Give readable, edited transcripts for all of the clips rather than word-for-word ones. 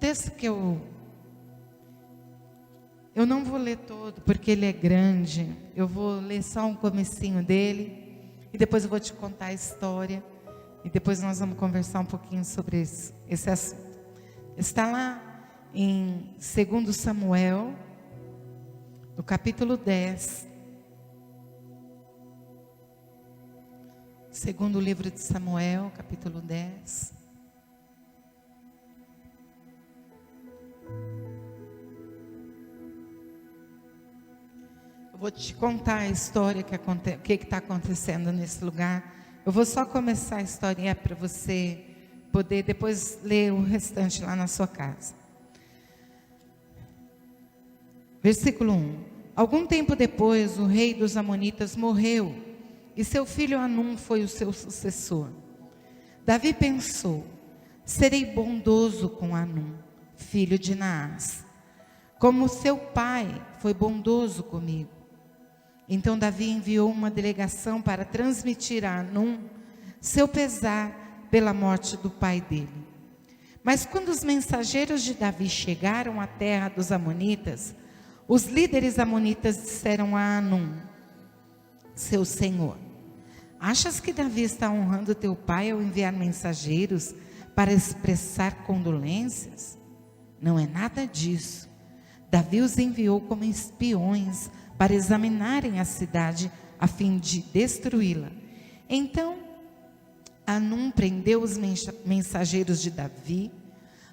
texto que eu não vou ler todo, porque ele é grande. Eu vou ler só um comecinho dele, e depois eu vou te contar a história, e depois nós vamos conversar um pouquinho sobre esse assunto. Está lá em 2 Samuel, no capítulo 10. Segundo livro de Samuel, capítulo 10. Eu vou te contar a história, o que está acontecendo nesse lugar. Eu vou só começar a historinha para você poder depois ler o restante lá na sua casa. Versículo 1. Algum tempo depois, o rei dos Amonitas morreu, e seu filho Hanum foi o seu sucessor. Davi pensou: serei bondoso com Hanum, filho de Naás, como seu pai foi bondoso comigo. Então Davi enviou uma delegação para transmitir a Hanum seu pesar pela morte do pai dele. Mas quando os mensageiros de Davi chegaram à terra dos Amonitas, os líderes amonitas disseram a Hanum, seu senhor: achas que Davi está honrando teu pai ao enviar mensageiros para expressar condolências? Não é nada disso. Davi os enviou como espiões para examinarem a cidade a fim de destruí-la. Então Hanum prendeu os mensageiros de Davi,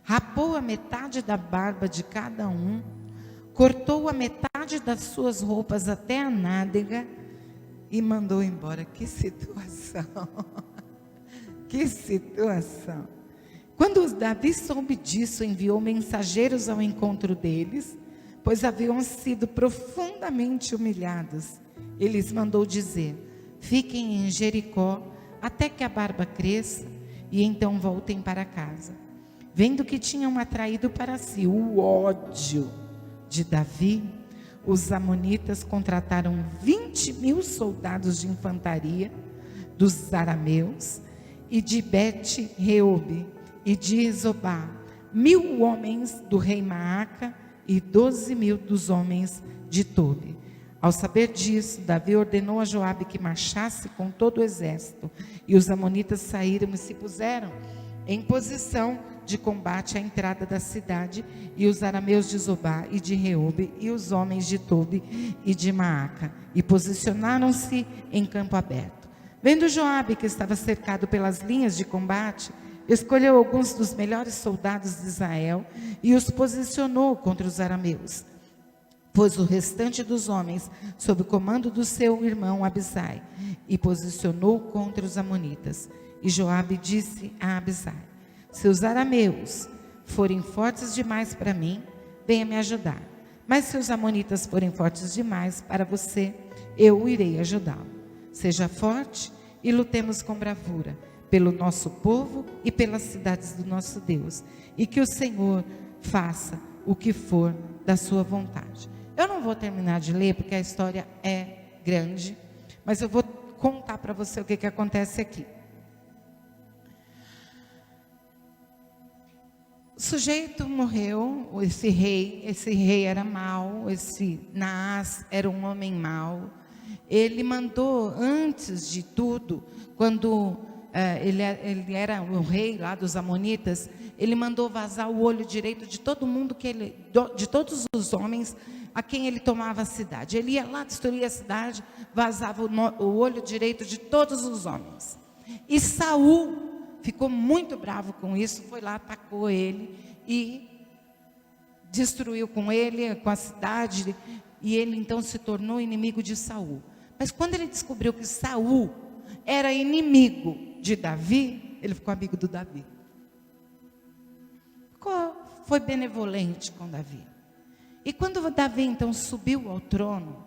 rapou a metade da barba de cada um, cortou a metade das suas roupas até a nádega e mandou embora. Que situação! Que situação! Quando Davi soube disso, enviou mensageiros ao encontro deles, pois haviam sido profundamente humilhados. Ele lhes mandou dizer: fiquem em Jericó até que a barba cresça, e então voltem para casa. Vendo que tinham atraído para si o ódio de Davi, os amonitas contrataram 20.000 soldados de infantaria dos arameus e de Bet-Reobe e de Zobá, 1.000 homens do rei Maaca e 12.000 dos homens de Tobi. Ao saber disso, Davi ordenou a Joabe que marchasse com todo o exército, e os amonitas saíram e se puseram em posição de combate à entrada da cidade, e os arameus de Zobá e de Reobe, e os homens de Tobi e de Maaca, e posicionaram-se em campo aberto. Vendo Joabe que estava cercado pelas linhas de combate, escolheu alguns dos melhores soldados de Israel e os posicionou contra os arameus. Pôs o restante dos homens sob o comando do seu irmão Abisai e posicionou contra os amonitas. E Joabe disse a Abisai: se os arameus forem fortes demais para mim, venha me ajudar. Mas se os amonitas forem fortes demais para você, eu irei ajudá-lo. Seja forte e lutemos com bravura pelo nosso povo e pelas cidades do nosso Deus, e que o Senhor faça o que for da sua vontade. Eu não vou terminar de ler, porque a história é grande, mas eu vou contar para você o que acontece aqui. O sujeito morreu, esse rei era mau, esse Naás era um homem mau. Ele mandou, antes de tudo, quando ele era o rei lá dos Amonitas, ele mandou vazar o olho direito de todo mundo, de todos os homens a quem ele tomava a cidade. Ele ia lá destruir a cidade, vazava o olho direito de todos os homens. E Saul ficou muito bravo com isso, foi lá, atacou ele e destruiu com ele, com a cidade, e ele então se tornou inimigo de Saul. Mas quando ele descobriu que Saul era inimigo de Davi, ele ficou amigo do Davi. Foi benevolente com Davi. E quando Davi então subiu ao trono,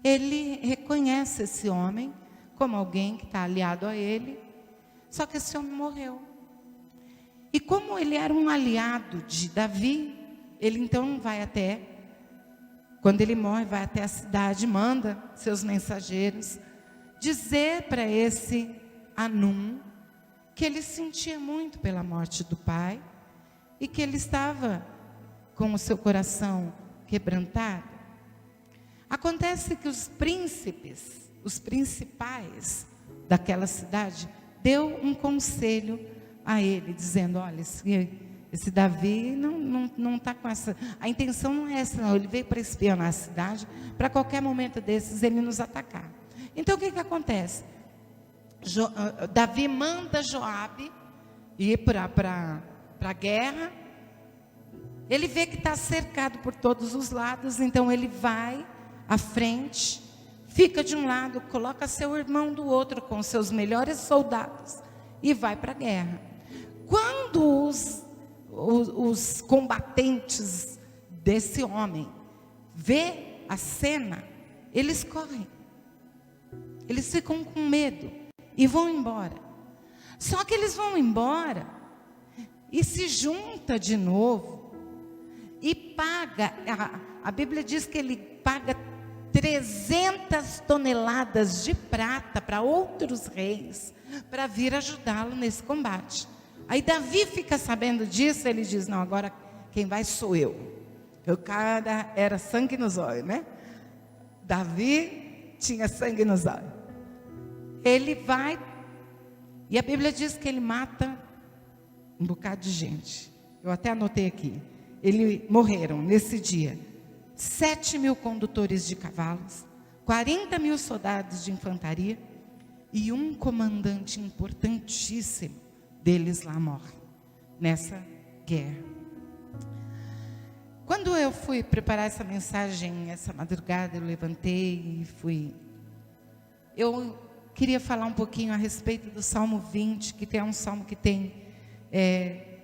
ele reconhece esse homem como alguém que está aliado a ele, só que esse homem morreu. E como ele era um aliado de Davi, ele então vai até, quando ele morre, vai até a cidade, manda seus mensageiros dizer para esse Hanum que ele sentia muito pela morte do pai, e que ele estava com o seu coração quebrantado. Acontece que os príncipes, os principais daquela cidade, deu um conselho a ele, dizendo: olha, esse Davi não está com essa, a intenção não é essa não, ele veio para espionar a cidade, para qualquer momento desses ele nos atacar. Então o que acontece? Davi manda Joabe ir para a guerra. Ele vê que está cercado por todos os lados, então ele vai à frente, fica de um lado, coloca seu irmão do outro com seus melhores soldados e vai para a guerra. Quando os combatentes desse homem vê a cena, eles correm, eles ficam com medo e vão embora. Só que eles vão embora e se junta de novo e paga, a Bíblia diz que ele paga 300 toneladas de prata para outros reis, para vir ajudá-lo nesse combate. Aí Davi fica sabendo disso, ele diz: não, agora quem vai sou eu. O cara era sangue nos olhos, né? Davi tinha sangue nos olhos. Ele vai, e a Bíblia diz que ele mata um bocado de gente. Eu até anotei aqui. Morreram nesse dia 7.000 condutores de cavalos, 40.000 soldados de infantaria e um comandante importantíssimo deles lá morre nessa guerra. Quando eu fui preparar essa mensagem essa madrugada, eu levantei e fui. Eu queria falar um pouquinho a respeito do Salmo 20, que é um salmo que tem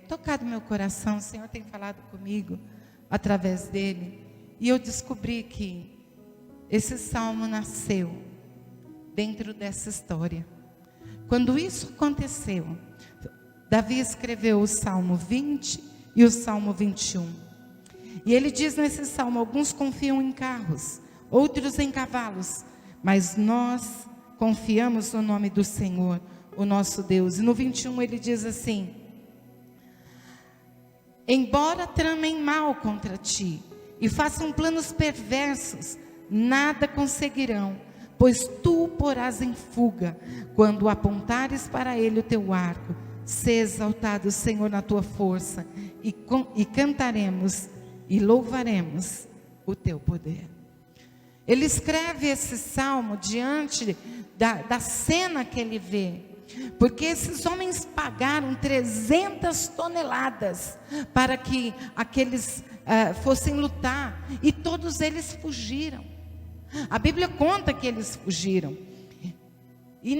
tocado meu coração. O Senhor tem falado comigo através dele. E eu descobri que esse salmo nasceu dentro dessa história. Quando isso aconteceu, Davi escreveu o Salmo 20 e o Salmo 21. E ele diz nesse salmo: alguns confiam em carros, outros em cavalos, mas nós confiamos no nome do Senhor, o nosso Deus. E no 21 ele diz assim: embora tramem mal contra ti e façam planos perversos, nada conseguirão, pois tu o porás em fuga, quando apontares para ele o teu arco. Sê exaltado, Senhor, na tua força, e cantaremos e louvaremos o teu poder. Ele escreve esse salmo diante da cena que ele vê, porque esses homens pagaram 300 toneladas para que aqueles fossem lutar, e todos eles fugiram. A Bíblia conta que eles fugiram, e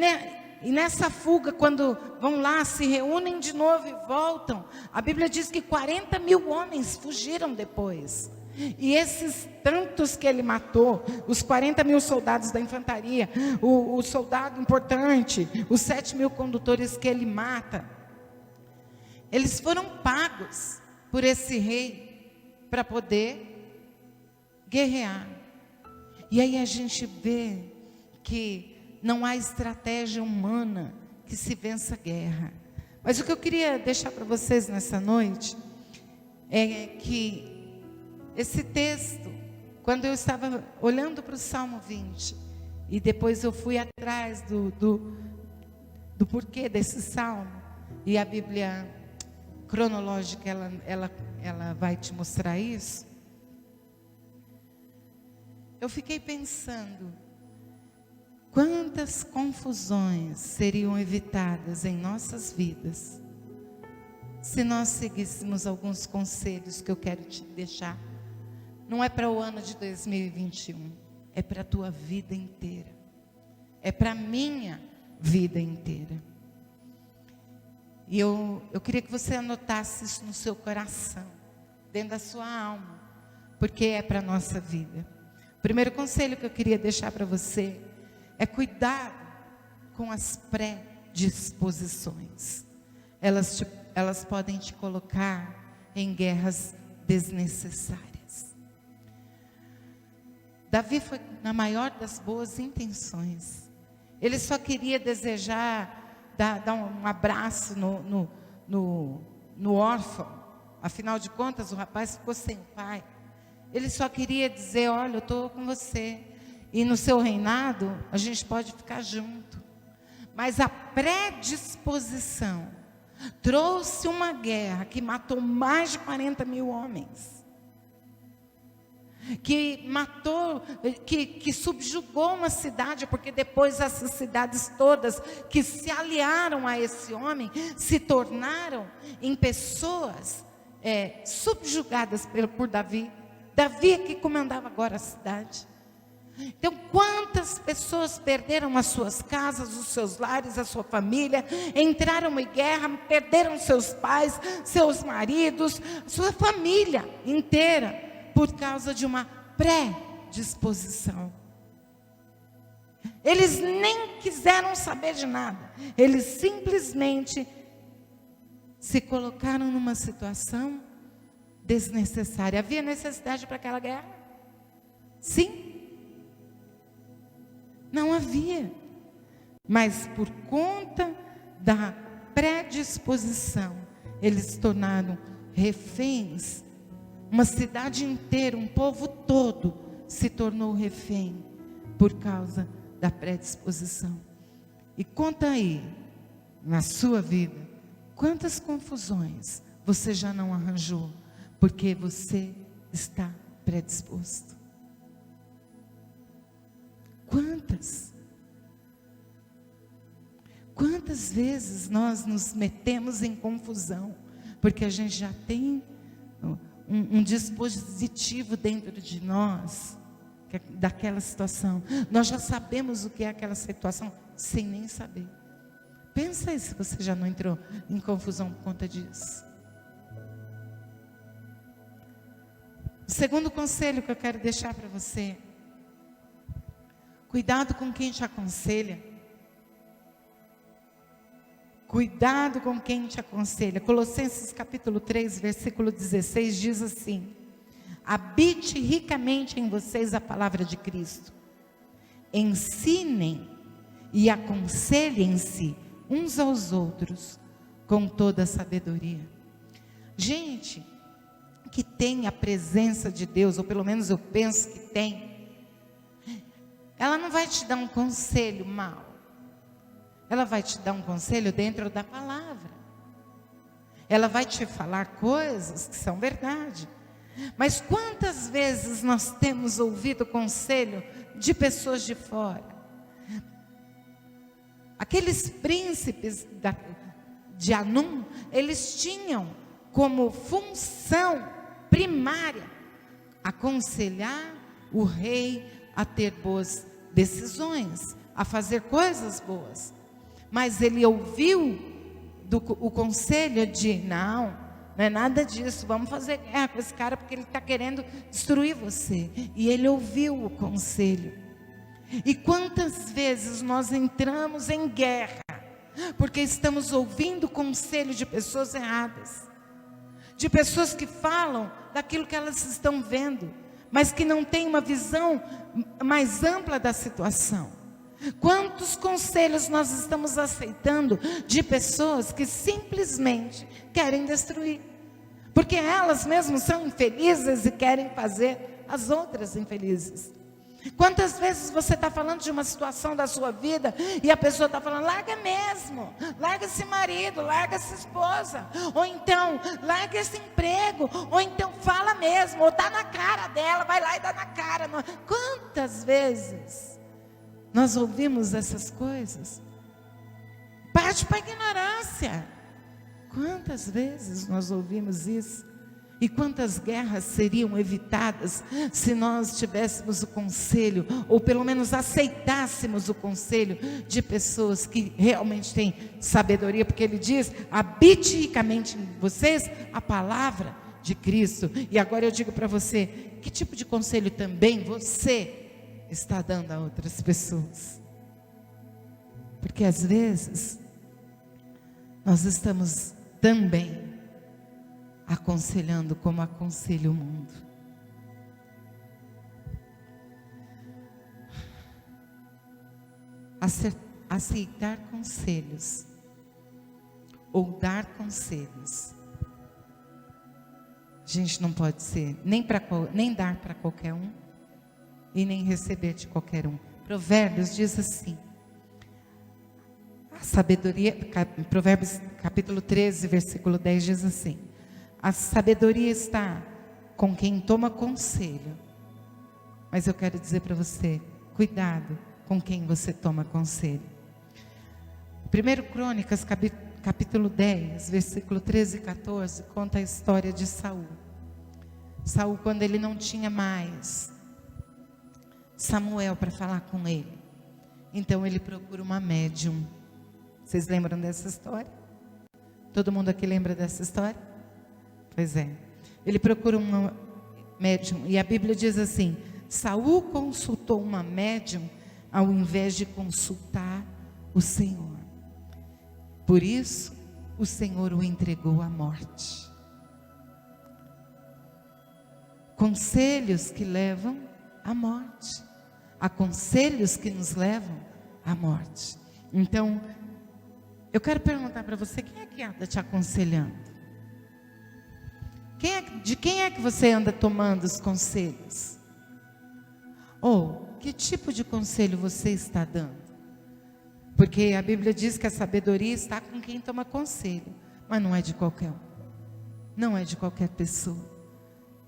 nessa fuga, quando vão lá, se reúnem de novo e voltam, a Bíblia diz que 40.000 homens fugiram depois. E esses tantos que ele matou, os 40.000 soldados da infantaria, o soldado importante, os 7.000 condutores que ele mata, eles foram pagos por esse rei para poder guerrear. E aí a gente vê que não há estratégia humana que se vença a guerra. Mas o que eu queria deixar para vocês nessa noite é que esse texto, quando eu estava olhando para o Salmo 20, e depois eu fui atrás do porquê desse salmo, e a Bíblia cronológica, ela vai te mostrar isso. Eu fiquei pensando, quantas confusões seriam evitadas em nossas vidas, se nós seguíssemos alguns conselhos que eu quero te deixar. Não é para o ano de 2021, é para a tua vida inteira, é para a minha vida inteira. E eu queria que você anotasse isso no seu coração, dentro da sua alma, porque é para a nossa vida. O primeiro conselho que eu queria deixar para você é cuidado com as predisposições. Elas podem te colocar em guerras desnecessárias. Davi foi na maior das boas intenções. Ele só queria desejar dar um abraço no órfão, Afinal de contas, o rapaz ficou sem pai. Ele só queria dizer: olha, eu estou com você. E no seu reinado, a gente pode ficar junto. Mas a predisposição trouxe uma guerra que matou mais de 40 mil homens. Que matou, que subjugou uma cidade, porque depois essas cidades todas que se aliaram a esse homem, se tornaram em pessoas subjugadas por Davi. Davi é que comandava agora a cidade. Então, quantas pessoas perderam as suas casas, os seus lares, a sua família, entraram em guerra, perderam seus pais, seus maridos, sua família inteira, por causa de uma predisposição. Eles nem quiseram saber de nada, eles simplesmente se colocaram numa situação desnecessária. Havia necessidade para aquela guerra? Sim. Não havia. Mas por conta da predisposição, eles se tornaram reféns. Uma cidade inteira, um povo todo se tornou refém por causa da predisposição. E conta aí, na sua vida, quantas confusões você já não arranjou, porque você está predisposto. Quantas vezes nós nos metemos em confusão, porque a gente já tem um dispositivo dentro de nós, daquela situação. Nós já sabemos o que é aquela situação, sem nem saber. Pensa aí se você já não entrou em confusão por conta disso. O segundo conselho que eu quero deixar para você: cuidado com quem te aconselha. Cuidado com quem te aconselha. Colossenses capítulo 3, versículo 16 diz assim: habite ricamente em vocês a palavra de Cristo. Ensinem e aconselhem-se uns aos outros com toda a sabedoria. Gente que tem a presença de Deus, ou pelo menos eu penso que tem, ela não vai te dar um conselho mau. Ela vai te dar um conselho dentro da palavra. Ela vai te falar coisas que são verdade. Mas quantas vezes nós temos ouvido conselho de pessoas de fora? Aqueles príncipes de Anum, eles tinham como função primária aconselhar o rei a ter boas decisões, a fazer coisas boas. Mas ele ouviu o conselho de: não é nada disso, vamos fazer guerra com esse cara porque ele está querendo destruir você. E ele ouviu o conselho. E quantas vezes nós entramos em guerra porque estamos ouvindo o conselho de pessoas erradas, de pessoas que falam daquilo que elas estão vendo, mas que não têm uma visão mais ampla da situação. Quantos conselhos nós estamos aceitando de pessoas que simplesmente querem destruir, porque elas mesmas são infelizes e querem fazer as outras infelizes. Quantas vezes você está falando de uma situação da sua vida e a pessoa está falando: larga mesmo, larga esse marido, larga essa esposa, ou então larga esse emprego, ou então fala mesmo, ou dá na cara dela, vai lá e dá na cara. Quantas vezes nós ouvimos essas coisas? Parte para a ignorância. Quantas vezes nós ouvimos isso? E quantas guerras seriam evitadas se nós tivéssemos o conselho, ou pelo menos aceitássemos o conselho de pessoas que realmente têm sabedoria, porque ele diz: habite ricamente em vocês a palavra de Cristo. E agora eu digo para você, que tipo de conselho também você está dando a outras pessoas? Porque às vezes nós estamos também aconselhando como aconselha o mundo. Aceitar conselhos ou dar conselhos gente não pode ser nem dar para qualquer um e nem receber de qualquer um. Provérbios diz assim, a sabedoria, Provérbios capítulo 13, versículo 10 diz assim: a sabedoria está com quem toma conselho. Mas eu quero dizer para você, cuidado com quem você toma conselho. 1 Crônicas capítulo 10, versículo 13 e 14, conta a história de Saul. Saul, quando ele não tinha mais Samuel para falar com ele, então ele procura uma médium. Vocês lembram dessa história? Todo mundo aqui lembra dessa história? Pois é. Ele procura uma médium, e a Bíblia diz assim: Saul consultou uma médium ao invés de consultar o Senhor. Por isso, o Senhor o entregou à morte. Conselhos que levam à morte. Há conselhos que nos levam à morte. Então, eu quero perguntar para você, quem é que anda te aconselhando? De quem é que você anda tomando os conselhos? Ou, que tipo de conselho você está dando? Porque a Bíblia diz que a sabedoria está com quem toma conselho, mas não é de qualquer um. Não é de qualquer pessoa.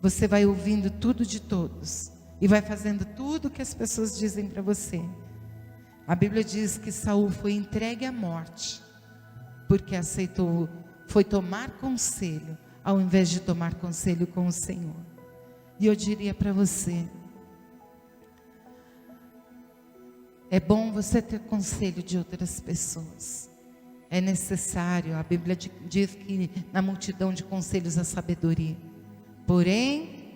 Você vai ouvindo tudo de todos e vai fazendo tudo que as pessoas dizem para você. A Bíblia diz que Saul foi entregue à morte porque foi tomar conselho ao invés de tomar conselho com o Senhor. E eu diria para você, é bom você ter conselho de outras pessoas. É necessário, a Bíblia diz que na multidão de conselhos há sabedoria. Porém,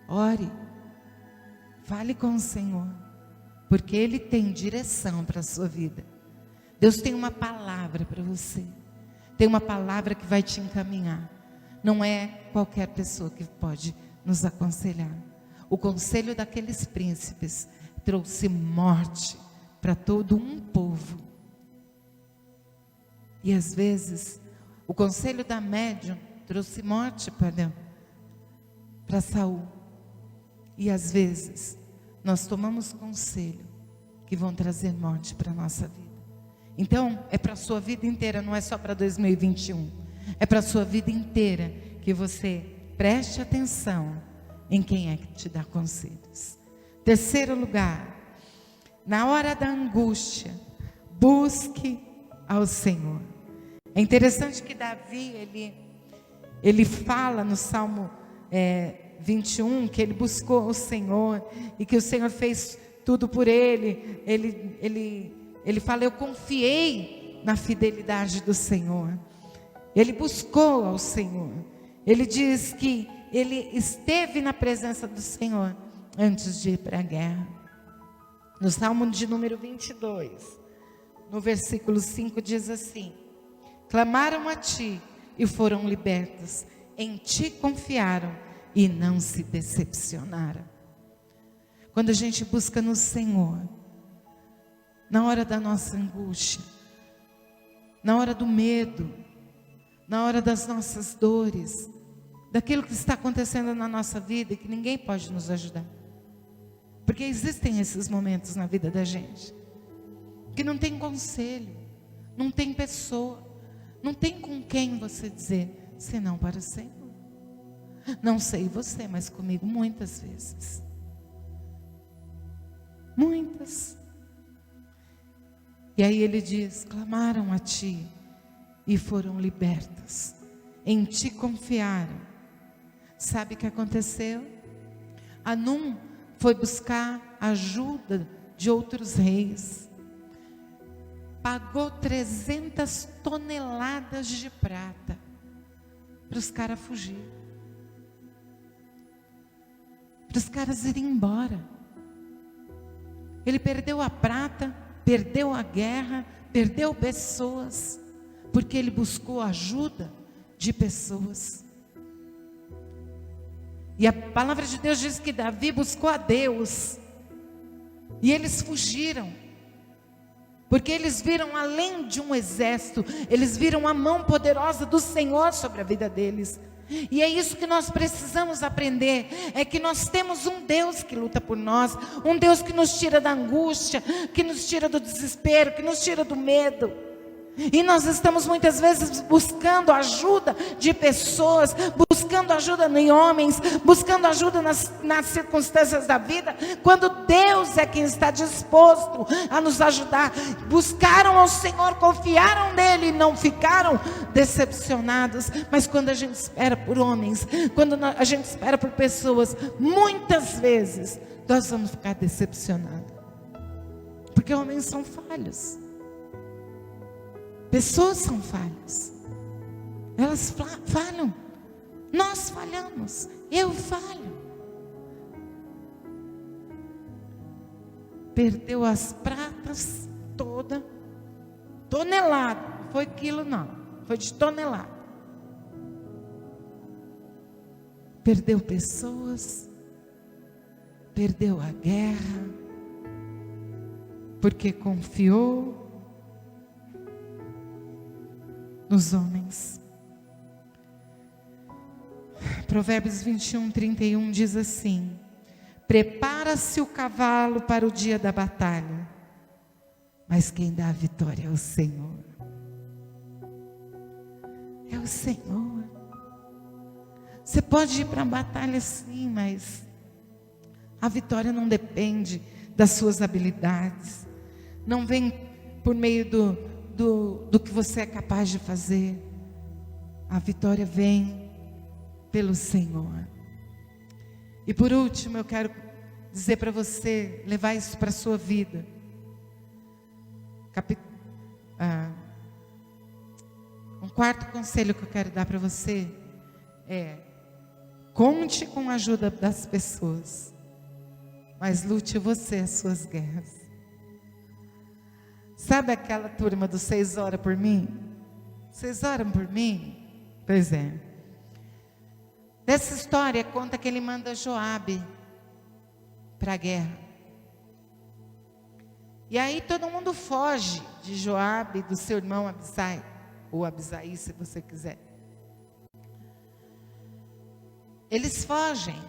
ore, fale com o Senhor, porque Ele tem direção para a sua vida. Deus tem uma palavra para você. Tem uma palavra que vai te encaminhar. Não é qualquer pessoa que pode nos aconselhar. O conselho daqueles príncipes trouxe morte para todo um povo. E às vezes, o conselho da médium trouxe morte para Saul. E às vezes, nós tomamos conselho que vão trazer morte para a nossa vida. Então, é para a sua vida inteira, não é só para 2021. É para a sua vida inteira que você preste atenção em quem é que te dá conselhos. Terceiro lugar, na hora da angústia, busque ao Senhor. É interessante que Davi, ele fala no Salmo 21, que ele buscou o Senhor, e que o Senhor fez tudo por ele. Ele fala, eu confiei na fidelidade do Senhor. Ele buscou ao Senhor. Ele diz que ele esteve na presença do Senhor antes de ir para a guerra. No Salmo de número 22, no versículo 5 diz assim: clamaram a ti e foram libertos, em ti confiaram e não se decepcionaram. Quando a gente busca no Senhor, na hora da nossa angústia, na hora do medo, na hora das nossas dores, daquilo que está acontecendo na nossa vida e que ninguém pode nos ajudar. Porque existem esses momentos na vida da gente que não tem conselho, não tem pessoa, não tem com quem você dizer, senão para o Senhor. Não sei você, mas comigo muitas vezes. Muitas. E aí ele diz, clamaram a ti e foram libertos, em ti confiaram. Sabe o que aconteceu? Anum foi buscar ajuda de outros reis, pagou 300 toneladas de prata para os caras fugir, para os caras irem embora. Ele perdeu a prata, perdeu a guerra, perdeu pessoas, porque ele buscou ajuda de pessoas. E a palavra de Deus diz que Davi buscou a Deus, e eles fugiram, porque eles viram além de um exército, eles viram a mão poderosa do Senhor sobre a vida deles. E é isso que nós precisamos aprender, é que nós temos um Deus que luta por nós, um Deus que nos tira da angústia, que nos tira do desespero, que nos tira do medo. E nós estamos muitas vezes buscando ajuda de pessoas, buscando ajuda em homens, buscando ajuda nas circunstâncias da vida, quando Deus é quem está disposto a nos ajudar. Buscaram ao Senhor, confiaram nele e não ficaram decepcionados. Mas quando a gente espera por homens, quando a gente espera por pessoas, muitas vezes nós vamos ficar decepcionados, porque homens são falhos. Pessoas são falhas, elas falham, nós falhamos, eu falho. Perdeu as pratas toda, tonelada, não foi quilo não, foi de tonelada. Perdeu pessoas, perdeu a guerra, porque confiou nos homens. Provérbios 21:31 diz assim: prepara-se o cavalo para o dia da batalha, mas quem dá a vitória é o Senhor. É o Senhor. Você pode ir para a batalha sim, mas a vitória não depende das suas habilidades, não vem por meio do que você é capaz de fazer. A vitória vem pelo Senhor. E por último, eu quero dizer para você, levar isso para a sua vida. Um quarto conselho que eu quero dar para você é: conte com a ajuda das pessoas, mas lute você as suas guerras. Sabe aquela turma dos 6 horas por mim? Vocês oram por mim? Pois é. Dessa história conta que ele manda Joabe para a guerra. E aí todo mundo foge de Joabe, do seu irmão Abisai, ou Abisai, se você quiser. Eles fogem.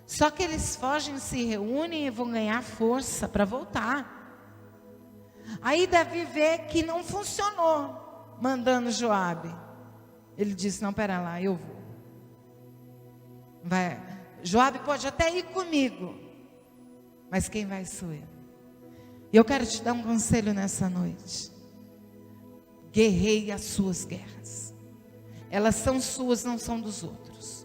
Só que eles fogem, se reúnem e vão ganhar força para voltar. Aí Davi vê que não funcionou, mandando Joabe. Ele disse: não, pera lá, eu vou. Joabe pode até ir comigo, mas quem vai sou eu. E eu quero te dar um conselho nessa noite: guerreie as suas guerras. Elas são suas, não são dos outros.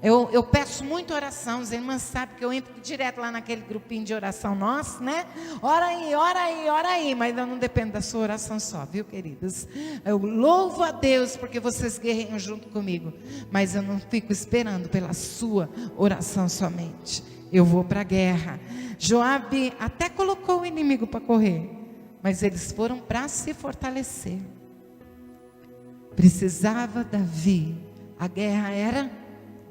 Eu peço muita oração. As irmãs sabem que eu entro direto lá naquele grupinho de oração nosso, né? Ora aí, ora aí, ora aí. Mas eu não dependo da sua oração só, viu, queridas? Eu louvo a Deus porque vocês guerreiam junto comigo, mas eu não fico esperando pela sua oração somente. Eu vou para a guerra. Joabe até colocou o inimigo para correr, mas eles foram para se fortalecer. Precisava Davi. A guerra era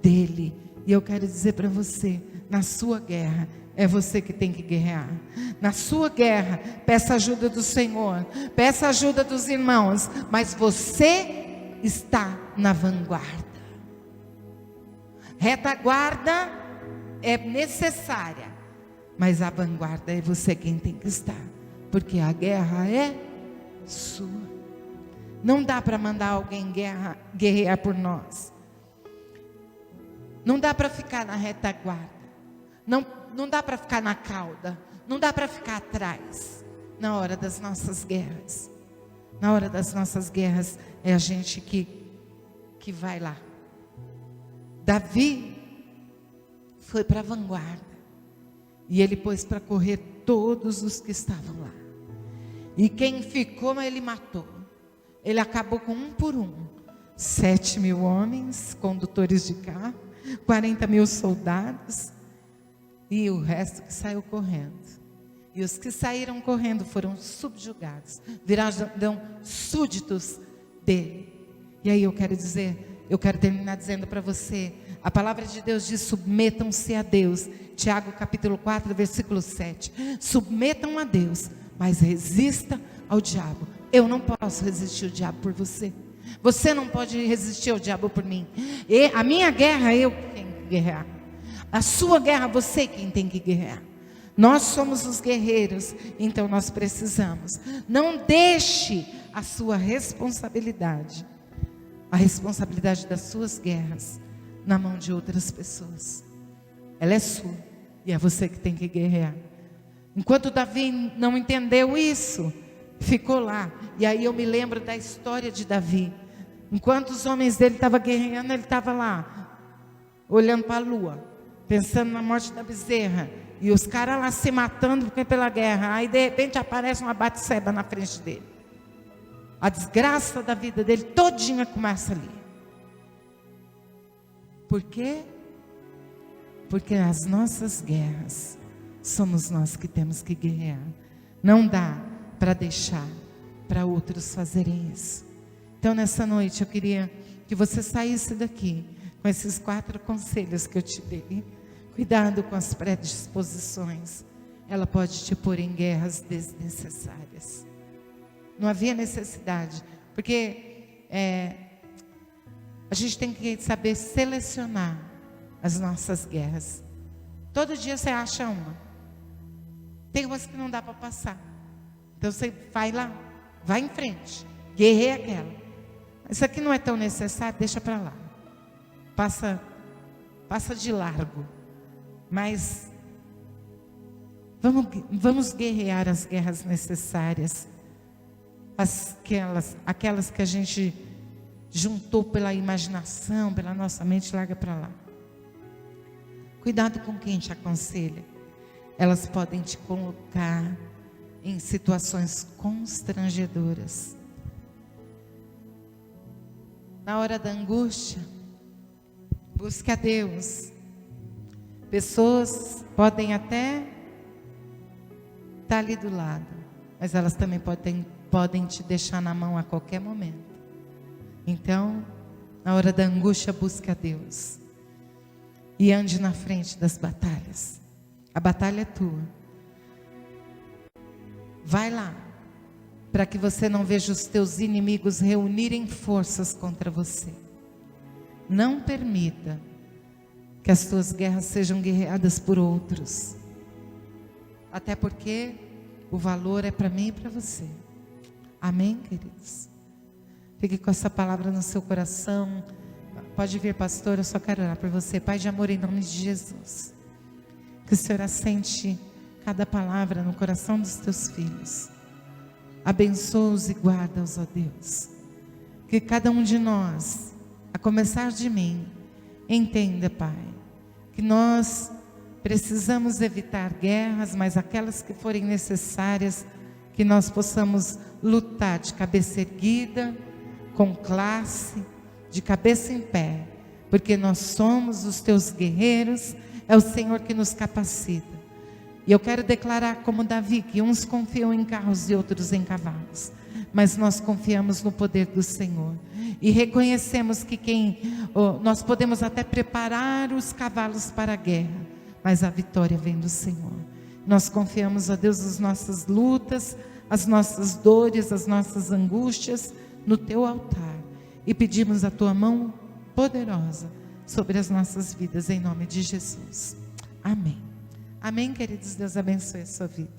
dele. E eu quero dizer para você: na sua guerra é você que tem que guerrear. Na sua guerra, peça ajuda do Senhor, peça ajuda dos irmãos, mas você está na vanguarda. Retaguarda é necessária, mas a vanguarda é você quem tem que estar, porque a guerra é sua. Não dá para mandar alguém guerrear por nós. Não dá para ficar na retaguarda, não dá para ficar na cauda, não dá para ficar atrás. Na hora das nossas guerras, na hora das nossas guerras, é a gente que vai lá. Davi foi para a vanguarda, e ele pôs para correr todos os que estavam lá. E quem ficou, ele matou. Ele acabou com um por um. 7.000 homens, condutores de carro, 40.000 soldados, e o resto que saiu correndo. E os que saíram correndo foram subjugados, viraram súditos dele. E aí eu quero terminar dizendo para você, a palavra de Deus diz: submetam-se a Deus. Tiago capítulo 4, versículo 7. Submetam a Deus, mas resista ao diabo. Eu não posso resistir ao diabo por você. Você não pode resistir ao diabo por mim. E a minha guerra, eu tenho que guerrear. A sua guerra, você quem tem que guerrear. Nós somos os guerreiros, então nós precisamos. Não deixe a sua responsabilidade, a responsabilidade das suas guerras, na mão de outras pessoas. Ela é sua e é você que tem que guerrear. Enquanto Davi não entendeu isso, ficou lá. E aí eu me lembro da história de Davi. Enquanto os homens dele estavam guerreando, ele estava lá, olhando para a lua, pensando na morte da bezerra. E os caras lá se matando pela guerra. Aí de repente aparece uma Batseba na frente dele. A desgraça da vida dele todinha começa ali. Por quê? Porque as nossas guerras somos nós que temos que guerrear. Não dá para deixar para outros fazerem isso. Então nessa noite eu queria que você saísse daqui com esses 4 conselhos que eu te dei. Cuidado com as predisposições. Ela pode te pôr em guerras desnecessárias. Não havia necessidade. Porque a gente tem que saber selecionar as nossas guerras. Todo dia você acha uma. Tem umas que não dá para passar. Então você vai lá, vai em frente, guerreia aquela. Isso aqui não é tão necessário, deixa para lá. Passa de largo. Mas vamos guerrear as guerras necessárias. Aquelas que a gente juntou pela imaginação, pela nossa mente, larga para lá. Cuidado com quem te aconselha. Elas podem te colocar em situações constrangedoras. Na hora da angústia, busque a Deus. Pessoas podem até estar ali do lado, mas elas também podem te deixar na mão a qualquer momento. Então, na hora da angústia, busque a Deus. E ande na frente das batalhas. A batalha é tua. Vai lá, para que você não veja os teus inimigos reunirem forças contra você. Não permita que as tuas guerras sejam guerreadas por outros. Até porque o valor é para mim e para você. Amém, queridos? Fique com essa palavra no seu coração. Pode vir, pastor, eu só quero orar por você. Pai de amor, em nome de Jesus. Que o Senhor assente cada palavra no coração dos teus filhos. Abençoa-os e guarda-os, ó Deus. Que cada um de nós, a começar de mim, entenda, Pai, que nós precisamos evitar guerras, mas aquelas que forem necessárias, que nós possamos lutar de cabeça erguida, com classe, de cabeça em pé, porque nós somos os teus guerreiros, é o Senhor que nos capacita. E eu quero declarar como Davi, que uns confiam em carros e outros em cavalos, mas nós confiamos no poder do Senhor, e reconhecemos que nós podemos até preparar os cavalos para a guerra, mas a vitória vem do Senhor. Nós confiamos, ó Deus, as nossas lutas, as nossas dores, as nossas angústias no teu altar, e pedimos a tua mão poderosa sobre as nossas vidas, em nome de Jesus. Amém. Amém, queridos. Deus abençoe a sua vida.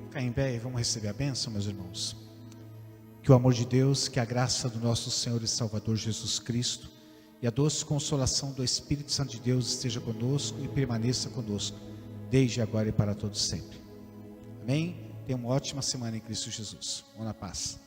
Fica em pé e vamos receber a bênção, meus irmãos. Que o amor de Deus, que a graça do nosso Senhor e Salvador Jesus Cristo e a doce consolação do Espírito Santo de Deus esteja conosco e permaneça conosco, desde agora e para todos sempre. Amém? Tenha uma ótima semana em Cristo Jesus. Vamos na paz.